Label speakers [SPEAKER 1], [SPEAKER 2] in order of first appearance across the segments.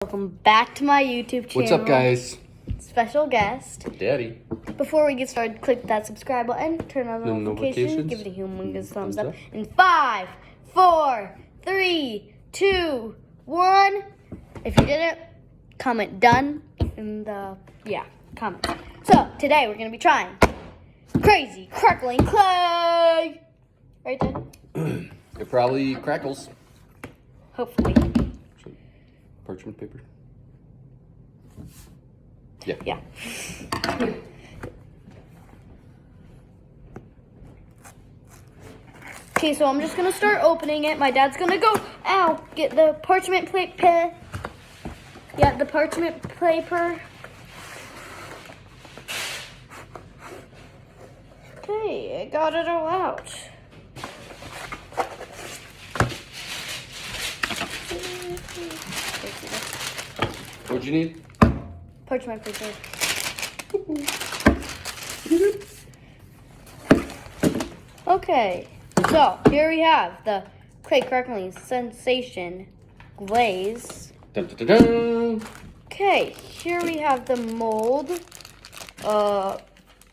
[SPEAKER 1] Welcome back to my YouTube channel.
[SPEAKER 2] What's up, guys?
[SPEAKER 1] Special guest.
[SPEAKER 2] Daddy.
[SPEAKER 1] Before we get started, click that subscribe button, turn on the notifications, give it a humongous thumbs up. In 5, 4, 3, 2, 1. If you did it, comment done in the comment. So today we're gonna be trying crazy crackling clay. Right, Dad?
[SPEAKER 2] It probably crackles.
[SPEAKER 1] Hopefully.
[SPEAKER 2] Parchment paper.
[SPEAKER 1] Yeah. Okay, so I'm just gonna start opening it. My dad's gonna go, get the parchment paper. Yeah, the parchment paper. Okay, I got it all out.
[SPEAKER 2] What'd you need?
[SPEAKER 1] Parchment paper. Okay, so here we have the clay crackling sensation glaze.
[SPEAKER 2] Dun, dun, dun, dun.
[SPEAKER 1] Okay, here we have the mold,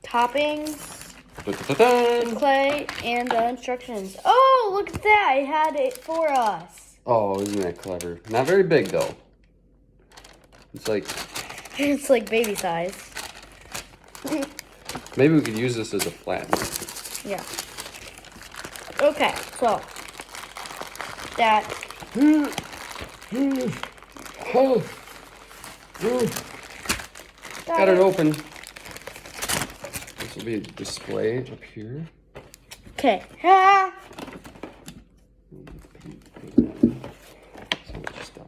[SPEAKER 1] toppings,
[SPEAKER 2] Dun, dun, dun, dun.
[SPEAKER 1] clay, and the instructions. Oh, look at that! It had it for us.
[SPEAKER 2] Oh, isn't that clever? Not very big, though. It's like,
[SPEAKER 1] It's like baby size.
[SPEAKER 2] maybe we could use this as a flat.
[SPEAKER 1] Yeah. Okay, so that.
[SPEAKER 2] Got it open. This will be a display up here.
[SPEAKER 1] Okay.
[SPEAKER 2] So much stuff.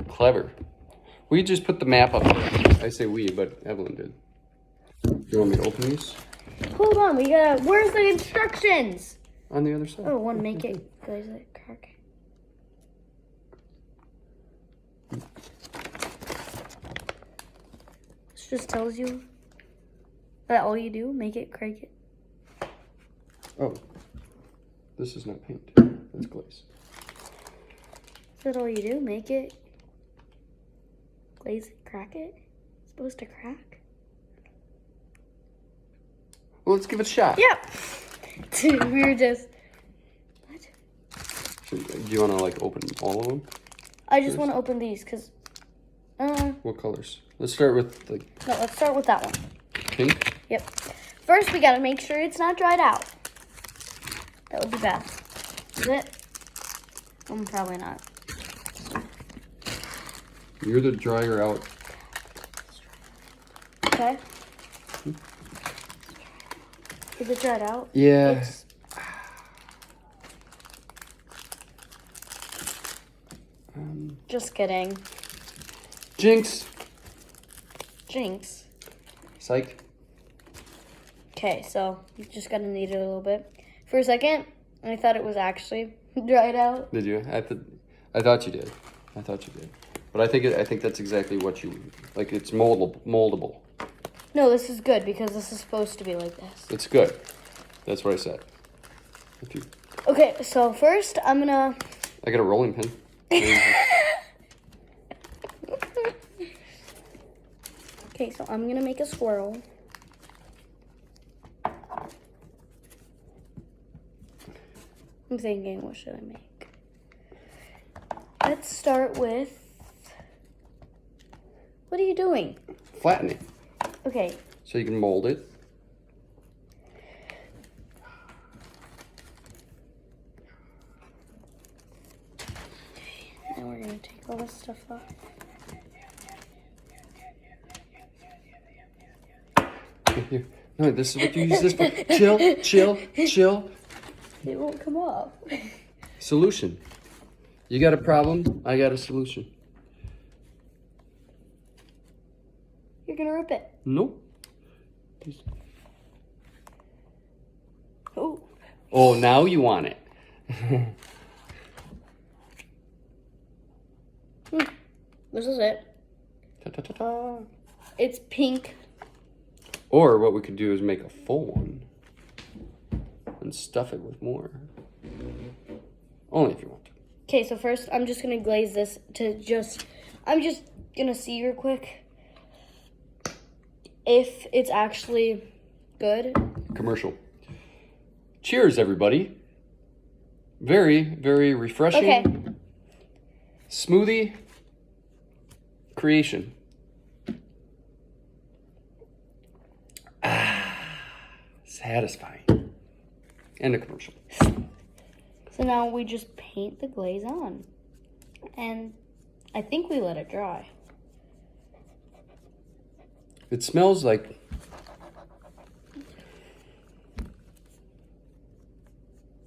[SPEAKER 2] Clever. We just put the map up there. I say we, but Evelyn did. Do you want me to open these?
[SPEAKER 1] Hold on, we gotta. Where's the instructions?
[SPEAKER 2] On the other side.
[SPEAKER 1] Oh, one, make it glaze it crack. This just tells you that all you do, make it, crack it.
[SPEAKER 2] Oh. This is not paint. That's glaze.
[SPEAKER 1] Is that all you do? Make it, glaze it, crack it? It's supposed to crack?
[SPEAKER 2] Well, let's give it a shot.
[SPEAKER 1] Yep. We were just. What?
[SPEAKER 2] Do you want to, like, open all of them?
[SPEAKER 1] I just want to open these because.
[SPEAKER 2] What colors? Let's start with, like,
[SPEAKER 1] No, let's start with that one.
[SPEAKER 2] pink.
[SPEAKER 1] Yep. First, we gotta make sure it's not dried out. That would be bad. Is it? Probably not.
[SPEAKER 2] You're the dryer out.
[SPEAKER 1] Okay. Is it dried out?
[SPEAKER 2] Yeah.
[SPEAKER 1] It's... Just kidding.
[SPEAKER 2] Jinx.
[SPEAKER 1] Jinx.
[SPEAKER 2] Psych.
[SPEAKER 1] Okay, so you just gotta knead it a little bit. For a second, I thought it was actually dried out.
[SPEAKER 2] Did you? I thought you did. I thought you did. But I think that's exactly what you like. It's moldable.
[SPEAKER 1] No, this is good because this is supposed to be like this.
[SPEAKER 2] It's good. That's what I said. If you,
[SPEAKER 1] Okay, so first I'm gonna.
[SPEAKER 2] I got a rolling pin.
[SPEAKER 1] Okay, so I'm gonna make a swirl. I'm thinking, what should I make? Let's start with. What are you doing?
[SPEAKER 2] Flatten it
[SPEAKER 1] Okay,
[SPEAKER 2] so you can mold it.
[SPEAKER 1] now we're gonna take all this stuff off.
[SPEAKER 2] Here. No, this is what you use this for. Chill.
[SPEAKER 1] It won't come off.
[SPEAKER 2] Solution. You got a problem, I got a solution.
[SPEAKER 1] You're gonna rip it.
[SPEAKER 2] Nope.
[SPEAKER 1] Oh.
[SPEAKER 2] Oh, now you want it.
[SPEAKER 1] This is it.
[SPEAKER 2] Ta-ta-ta-ta.
[SPEAKER 1] It's pink.
[SPEAKER 2] Or what we could do is make a full one and stuff it with more. Only if you want to.
[SPEAKER 1] Okay, so first I'm just going to glaze this I'm just going to see real quick if it's actually good.
[SPEAKER 2] Commercial. Cheers, everybody. Very, very refreshing.
[SPEAKER 1] Okay.
[SPEAKER 2] Smoothie creation. Satisfying. And a commercial.
[SPEAKER 1] So now we just paint the glaze on. And I think we let it dry.
[SPEAKER 2] It smells like...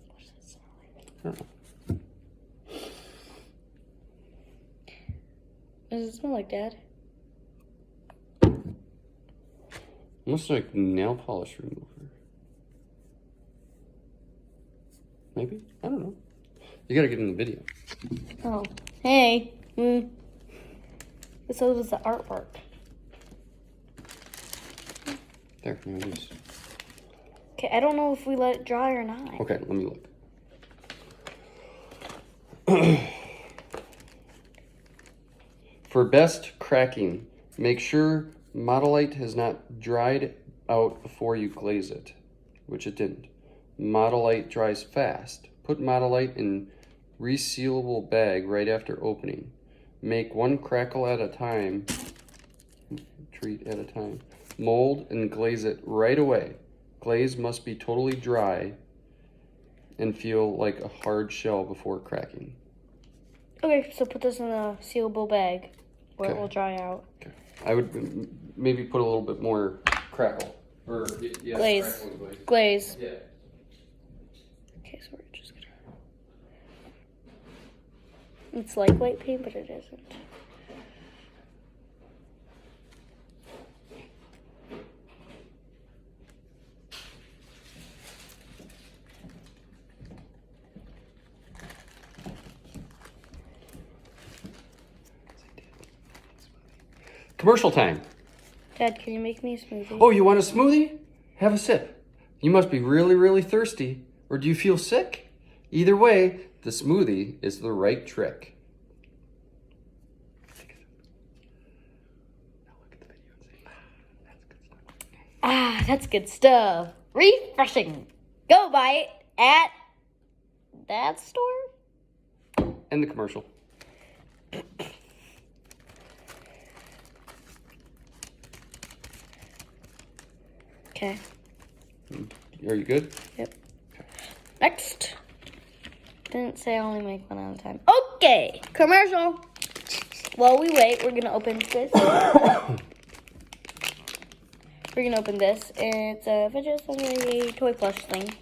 [SPEAKER 1] What does it smell like?
[SPEAKER 2] I don't know.
[SPEAKER 1] What does it smell like, Dad?
[SPEAKER 2] Almost like nail polish remover. Maybe? I don't know. You gotta get in the video.
[SPEAKER 1] Oh. Hey. So does the artwork.
[SPEAKER 2] There, now it is.
[SPEAKER 1] Okay, I don't know if we let it dry or not.
[SPEAKER 2] Okay, let me look. For best cracking, make sure Modellite has not dried out before you glaze it, which it didn't. Modellite dries fast. Put Modellite in resealable bag right after opening. Make one crackle at a time. Treat at a time. Mold and glaze it right away. Glaze must be totally dry and feel like a hard shell before cracking.
[SPEAKER 1] Okay, so put this in a sealable bag where
[SPEAKER 2] Okay.
[SPEAKER 1] it will dry out.
[SPEAKER 2] Okay. I would maybe put a little bit more crackle. Or, yeah,
[SPEAKER 1] Glaze.
[SPEAKER 2] crackle and glaze.
[SPEAKER 1] Glaze.
[SPEAKER 2] Yeah.
[SPEAKER 1] Okay, so we're just gonna... It's like white paint, but it isn't.
[SPEAKER 2] Commercial time.
[SPEAKER 1] Dad, can you make me a smoothie?
[SPEAKER 2] Oh, you want a smoothie? Have a sip. You must be really, really thirsty. Or do you feel sick? Either way, the smoothie is the right trick.
[SPEAKER 1] Ah, that's good stuff. Refreshing. Go buy it at that store.
[SPEAKER 2] And the commercial.
[SPEAKER 1] Okay.
[SPEAKER 2] Are you good?
[SPEAKER 1] Yep. Next. Didn't say I only make one at a time. Okay. Commercial. While we wait, we're gonna open this. We're gonna open this. It's a fidget spinner toy plush thing.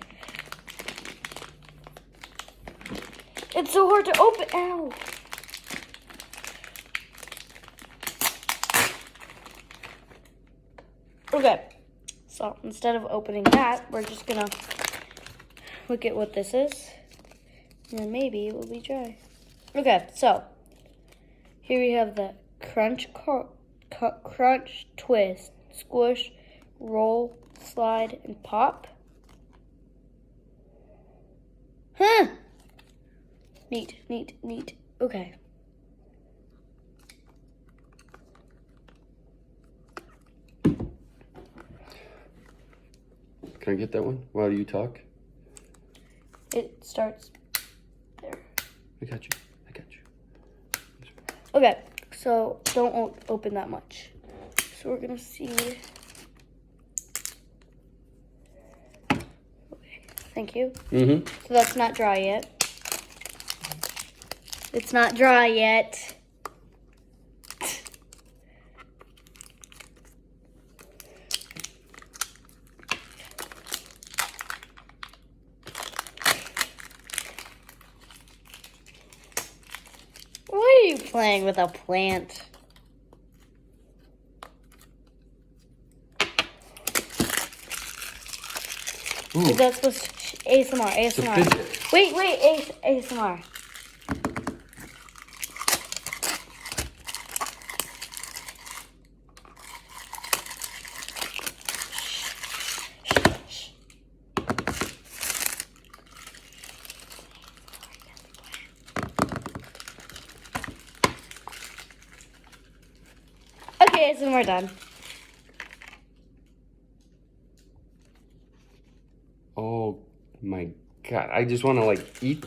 [SPEAKER 1] It's so hard to open. Ow. Okay. So instead of opening that, we're just gonna look at what this is. And then maybe it will be dry. Okay, so here we have the crunch, twist, squish, roll, slide, and pop. Huh! Neat, neat, neat. Okay.
[SPEAKER 2] Can I get that one while you talk?
[SPEAKER 1] It starts there.
[SPEAKER 2] I got you. I got you.
[SPEAKER 1] Okay, so don't open that much. So we're gonna see. Okay, thank you.
[SPEAKER 2] Mm-hmm.
[SPEAKER 1] So that's not dry yet. It's not dry yet. Why are you playing with a plant?
[SPEAKER 2] Ooh,
[SPEAKER 1] Is that supposed to... ASMR,
[SPEAKER 2] it's a
[SPEAKER 1] ASMR.
[SPEAKER 2] fidget.
[SPEAKER 1] Wait, ASMR. and we're done.
[SPEAKER 2] Oh my God. I just want to like eat.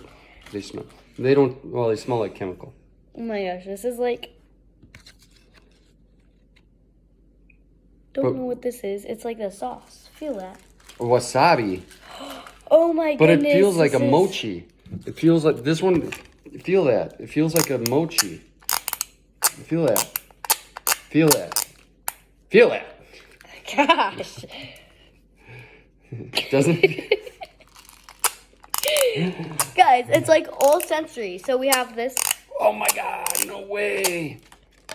[SPEAKER 2] They smell. They don't, well, they smell like chemical.
[SPEAKER 1] Oh my gosh, this is like, don't know what this is. It's like the sauce. Feel that.
[SPEAKER 2] Wasabi.
[SPEAKER 1] Oh my
[SPEAKER 2] But
[SPEAKER 1] goodness.
[SPEAKER 2] it feels like a mochi. It feels like this one. Feel that. It feels like a mochi. Feel that. Feel that. Feel that.
[SPEAKER 1] Gosh.
[SPEAKER 2] Doesn't it?
[SPEAKER 1] Guys, it's like all sensory. So we have this.
[SPEAKER 2] Oh my God, no way.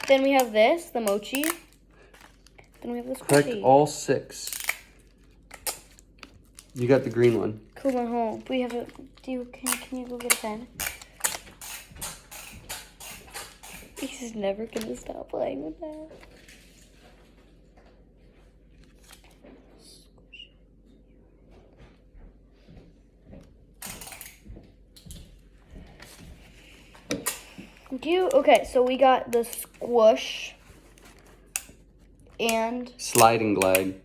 [SPEAKER 1] Then we have this, the mochi. Then we have this
[SPEAKER 2] Correct
[SPEAKER 1] squishy.
[SPEAKER 2] all 6. You got the green one.
[SPEAKER 1] Cool and home. We have a. Can you go get a pen? He's never gonna stop playing with that. Okay, so we got the squish and
[SPEAKER 2] Slide and glide.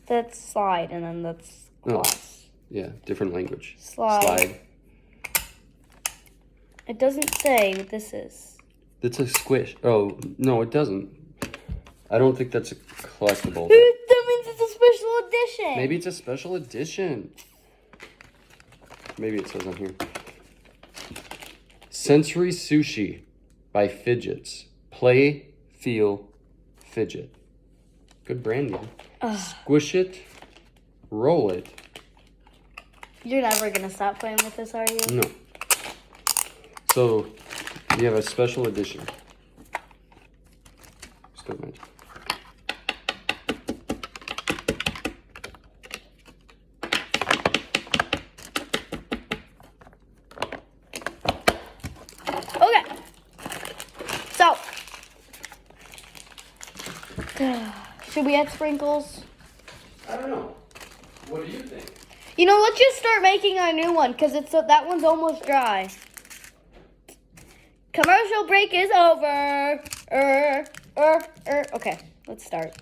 [SPEAKER 1] that's slide, and then that's gloss.
[SPEAKER 2] Yeah, different language.
[SPEAKER 1] Slide. It doesn't say what this is.
[SPEAKER 2] It's a squish. Oh, no, it doesn't. I don't think that's a collectible.
[SPEAKER 1] That means it's a special edition.
[SPEAKER 2] Maybe it's a special edition. Maybe it says on here. Sensory Sushi by Fidgets. Play, feel, fidget. Good branding. Squish it, roll it.
[SPEAKER 1] You're never gonna stop playing with this, are you?
[SPEAKER 2] No. So, you have a special edition. Still magic.
[SPEAKER 1] Okay. So, should we add sprinkles?
[SPEAKER 2] I don't know. What do you think?
[SPEAKER 1] You know, let's just start making a new one because that one's almost dry. Commercial break is over. Okay, let's start.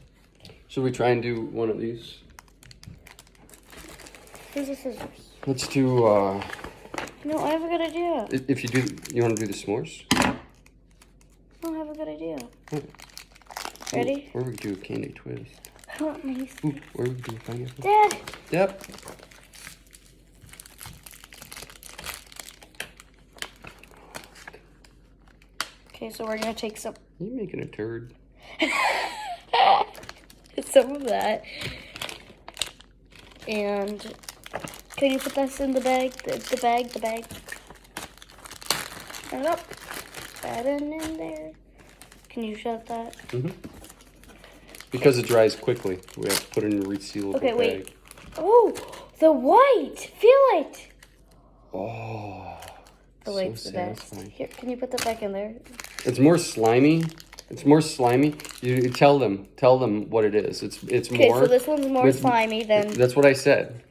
[SPEAKER 2] Should we try and do one of these?
[SPEAKER 1] Here's the scissors.
[SPEAKER 2] Let's do,
[SPEAKER 1] No, I have a good idea.
[SPEAKER 2] if you do, you want to do the s'mores?
[SPEAKER 1] I have a good idea.
[SPEAKER 2] Oh.
[SPEAKER 1] Ready?
[SPEAKER 2] Or we could do a candy twist.
[SPEAKER 1] I want these.
[SPEAKER 2] Ooh, or we could do a pineapple.
[SPEAKER 1] Dad.
[SPEAKER 2] Yep.
[SPEAKER 1] Okay, so we're gonna take some.
[SPEAKER 2] You're making a turd.
[SPEAKER 1] Some of that. And can you put this in the bag? The bag. Turn it up. Add it in there. Can you shut that?
[SPEAKER 2] Mm-hmm. Because it dries quickly, we have to put it in a resealable
[SPEAKER 1] Okay,
[SPEAKER 2] bag.
[SPEAKER 1] wait. Oh, the white. Feel it.
[SPEAKER 2] Oh.
[SPEAKER 1] The white's the best.
[SPEAKER 2] satisfying.
[SPEAKER 1] Here, can you put that back in there?
[SPEAKER 2] It's more slimy. It's more slimy. You tell them what it is. It's
[SPEAKER 1] Okay,
[SPEAKER 2] more.
[SPEAKER 1] so this one's more slimy than.
[SPEAKER 2] That's what I said.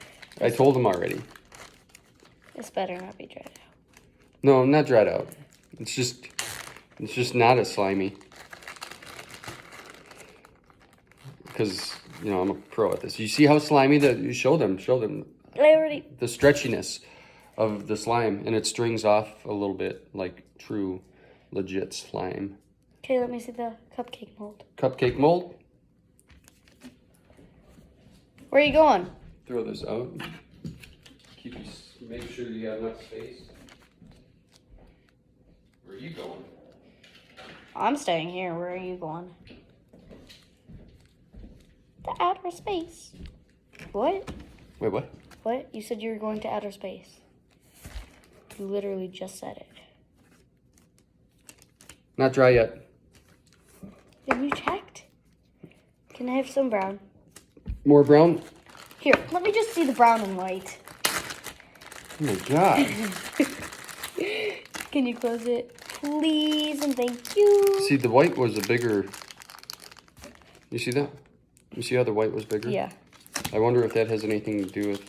[SPEAKER 2] I told them already.
[SPEAKER 1] This better not be dried out.
[SPEAKER 2] No, not dried out. It's just not as slimy. Because, you know, I'm a pro at this. You see how slimy that you show them
[SPEAKER 1] I already.
[SPEAKER 2] the stretchiness of the slime, and it strings off a little bit like true legit slime.
[SPEAKER 1] Okay, let me see the cupcake mold.
[SPEAKER 2] Cupcake mold.
[SPEAKER 1] Where are you going?
[SPEAKER 2] Throw this out. Make sure you have enough space. Where are you going?
[SPEAKER 1] I'm staying here. Where are you going? To outer space. What?
[SPEAKER 2] Wait, what?
[SPEAKER 1] What? You said you were going to outer space. You literally just said it.
[SPEAKER 2] Not dry yet.
[SPEAKER 1] Have you checked? Can I have some brown?
[SPEAKER 2] More brown?
[SPEAKER 1] Here, let me just see the brown and white.
[SPEAKER 2] Oh my God.
[SPEAKER 1] Can you close it? Please and thank you.
[SPEAKER 2] See, the white was a bigger... You see that? You see how the white was bigger?
[SPEAKER 1] Yeah.
[SPEAKER 2] I wonder if that has anything to do with...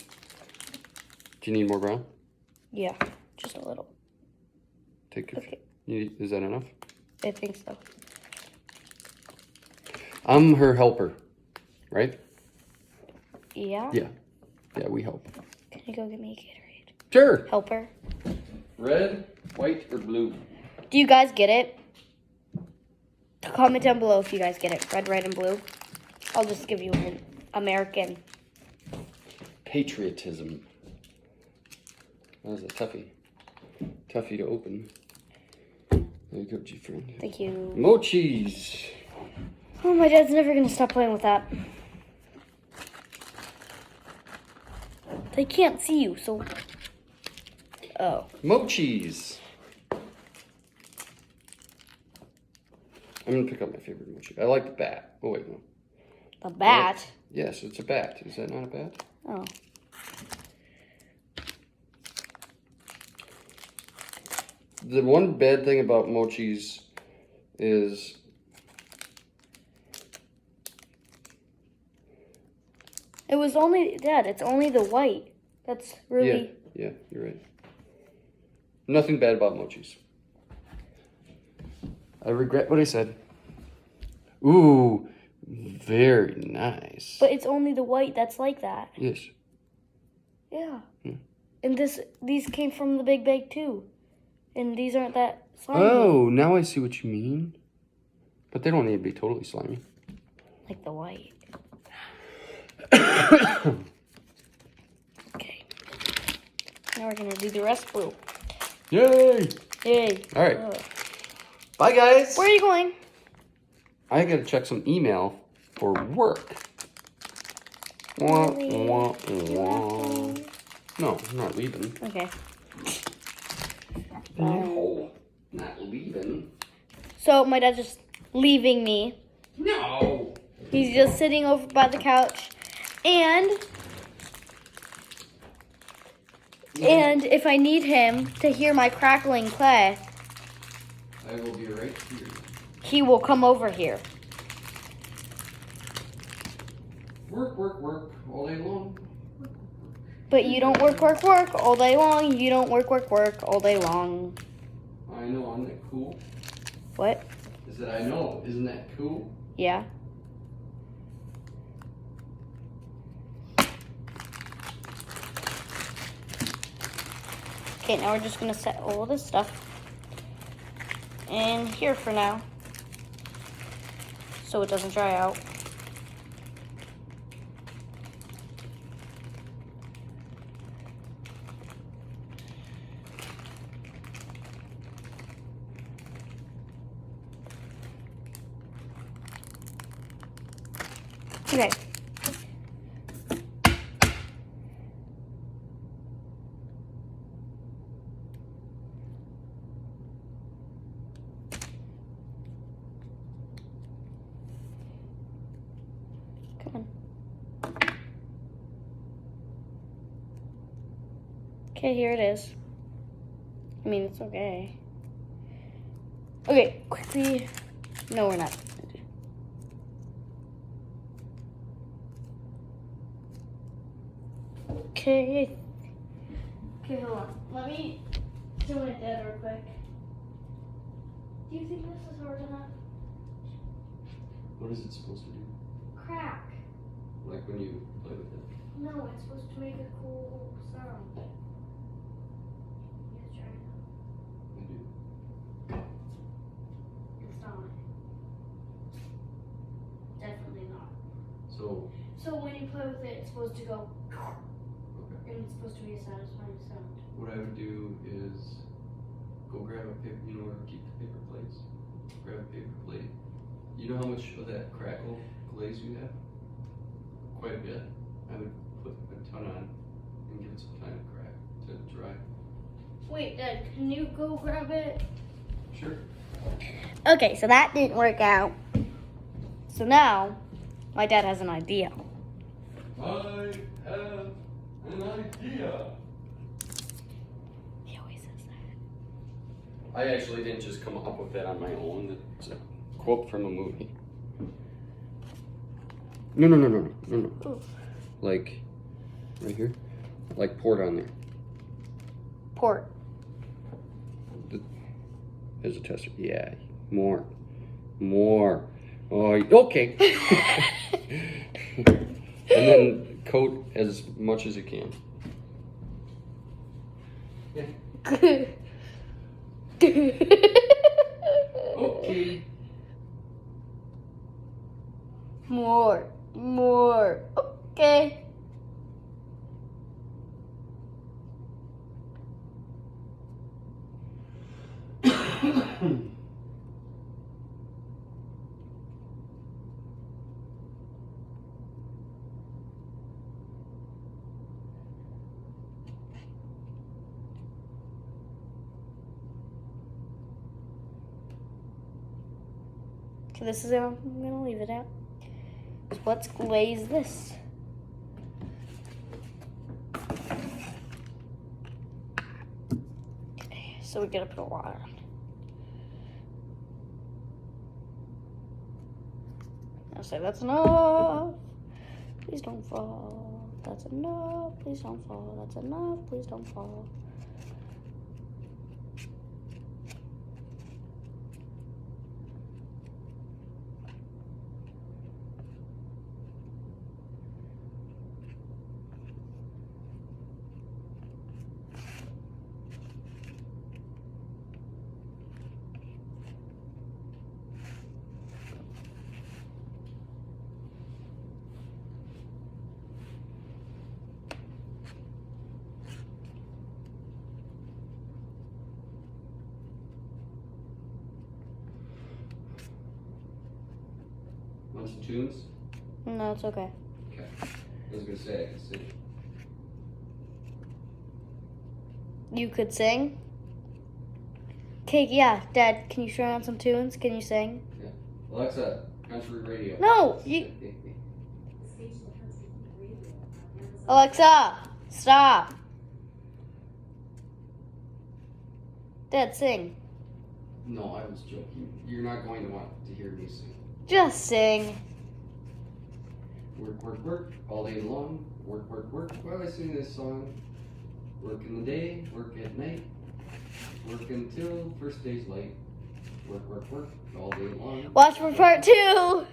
[SPEAKER 2] Do you need more brown?
[SPEAKER 1] Yeah, just a little.
[SPEAKER 2] Take it.
[SPEAKER 1] Okay.
[SPEAKER 2] Is that enough?
[SPEAKER 1] I think so.
[SPEAKER 2] I'm her helper, right?
[SPEAKER 1] Yeah?
[SPEAKER 2] Yeah. Yeah, we help.
[SPEAKER 1] Can you go get me a Gatorade?
[SPEAKER 2] Sure.
[SPEAKER 1] Helper.
[SPEAKER 2] Red, white, or blue?
[SPEAKER 1] Do you guys get it? Comment down below if you guys get it. Red, white, and blue. I'll just give you a hint. American.
[SPEAKER 2] Patriotism. That was a toughie. Toughie to open. There you go, G-friend.
[SPEAKER 1] Thank you.
[SPEAKER 2] Mochis.
[SPEAKER 1] Oh, my dad's never going to stop playing with that. They can't see you, so... Oh.
[SPEAKER 2] Mochis. I'm going to pick up my favorite mochi. I like the bat. Oh, wait, no.
[SPEAKER 1] The bat?
[SPEAKER 2] Yes, it's a bat. Is that not a bat?
[SPEAKER 1] Oh.
[SPEAKER 2] The one bad thing about mochis is
[SPEAKER 1] It was only, Dad, it's only the white. That's really...
[SPEAKER 2] Yeah, you're right. Nothing bad about mochis. I regret what I said. Ooh, very nice.
[SPEAKER 1] But it's only the white that's like that.
[SPEAKER 2] Yes.
[SPEAKER 1] Yeah.
[SPEAKER 2] Hmm.
[SPEAKER 1] And these came from the big bag too. And these aren't that slimy.
[SPEAKER 2] Oh, now I see what you mean. But they don't need to be totally slimy.
[SPEAKER 1] Like the white. Okay. Now we're going to do the rest blue.
[SPEAKER 2] Yay!
[SPEAKER 1] Yay.
[SPEAKER 2] All right. Bye, guys.
[SPEAKER 1] Where are you going?
[SPEAKER 2] I got to check some email for work. Wah, wah, wah. No, I'm not leaving.
[SPEAKER 1] Okay.
[SPEAKER 2] No, not leaving.
[SPEAKER 1] So my dad's just leaving me.
[SPEAKER 2] No.
[SPEAKER 1] He's just sitting over by the couch. And if I need him to hear my crackling clay,
[SPEAKER 2] I will be right here.
[SPEAKER 1] he will come over here.
[SPEAKER 2] Work, work, work all day long.
[SPEAKER 1] But you don't work all day long. You don't work all day long.
[SPEAKER 2] I know, isn't that cool?
[SPEAKER 1] What?
[SPEAKER 2] Is that I know, isn't that cool?
[SPEAKER 1] Yeah. Okay, now we're just gonna set all this stuff in here for now, so it doesn't dry out. Okay. Come on. Okay, here it is. I mean, it's okay. Okay, quickly. No, we're not. Okay. Okay, hold on. Let me do my dad real quick. Do you think this is hard enough?
[SPEAKER 2] What is it supposed to do?
[SPEAKER 1] Crack.
[SPEAKER 2] Like when you play with it?
[SPEAKER 1] No, it's supposed to make a cool sound. You guys try it out.
[SPEAKER 2] I do.
[SPEAKER 1] It's not. Definitely not.
[SPEAKER 2] So,
[SPEAKER 1] So when you play with it, it's supposed to go,
[SPEAKER 2] okay.
[SPEAKER 1] and it's supposed to be a satisfying sound.
[SPEAKER 2] What I would do is go grab a paper, you know where to keep the paper plates? Grab a paper plate. You know how much of that crackle glaze you have? Quite a bit. I would put a ton on and give it some time to crack, to dry.
[SPEAKER 1] Wait, Dad, can you go grab it?
[SPEAKER 2] Sure.
[SPEAKER 1] Okay, so that didn't work out. So now, my dad has an idea.
[SPEAKER 2] I have an idea.
[SPEAKER 1] He always says that.
[SPEAKER 2] I actually didn't just come up with that on my own. It's a quote from a movie. No.
[SPEAKER 1] Ooh.
[SPEAKER 2] Like, right here? Like, pour it on there.
[SPEAKER 1] Port.
[SPEAKER 2] Here's a tester. Yeah, more. Oh, okay. And then coat as much as you can. Yeah. Okay.
[SPEAKER 1] More. Okay. So this is how I'm gonna leave it out. So let's glaze this. Okay, so we gotta put a lot on. I'll say that's enough. Please don't fall. That's enough. Please don't fall. That's enough. Please don't fall.
[SPEAKER 2] Want some tunes?
[SPEAKER 1] No, it's okay.
[SPEAKER 2] Okay. I was gonna say, I can sing.
[SPEAKER 1] You could sing? Okay, yeah. Dad, can you strum out some tunes? Can you sing?
[SPEAKER 2] Yeah. Alexa, country radio.
[SPEAKER 1] No! Alexa, stop. Dad, sing.
[SPEAKER 2] No, I was joking. You're not going to want to hear me sing.
[SPEAKER 1] Just sing.
[SPEAKER 2] Work, all day long. Work. While I sing this song. Work in the day, work at night. Work until first day's light. Work, all day long.
[SPEAKER 1] Watch for part 2.